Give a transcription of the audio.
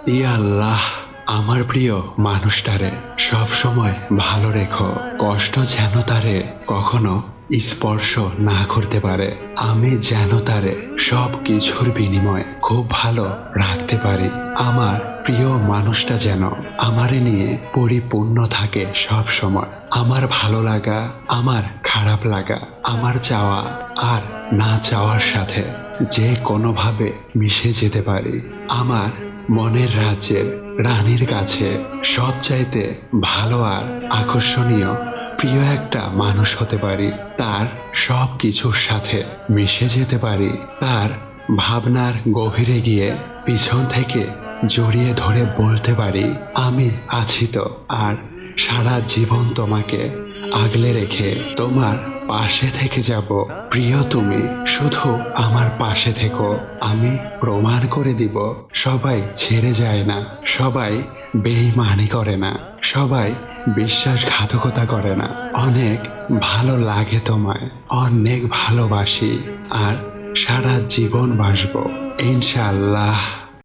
ইয়া আল্লাহ, আমার প্রিয় মানুষটারে সব সময় ভালো রেখো। কষ্ট যেন তারে কখনো স্পর্শ না করতে পারে। আমি যেন তারে সব কিছুর বিনিময়ে খুব ভালো রাখতে পারি। আমার প্রিয় মানুষটা যেন আমারে নিয়ে পরিপূর্ণ থাকে সব সময়। আমার ভালো লাগা, আমার খারাপ লাগা, আমার চাওয়া আর না চাওয়ার সাথে যে কোনোভাবে মিশে যেতে পারি। আমার মনের রাজ্যের রানীর কাছে সবচাইতে ভালো আর আকর্ষণীয় প্রিয় একটা মানুষ হতে পারি। তার সব কিছুর সাথে মিশে যেতে পারি। তার ভাবনার গভীরে গিয়ে পিছন থেকে জড়িয়ে ধরে বলতে পারি, আমি আছি তো। আর সারা জীবন তোমাকে আগলে রেখে তোমার পাশে থেকে যাব। প্রিয়, তুমি শুধু আমার পাশে থেকো। আমি প্রমাণ করে দিব, সবাই ছেড়ে যায় না, সবাই বেইমানি করে না, সবাই বিশ্বাসঘাতকতা করে না। অনেক ভালো লাগে তোমায়, অনেক ভালোবাসি, আর সারা জীবন বাসবো ইনশাআল্লাহ।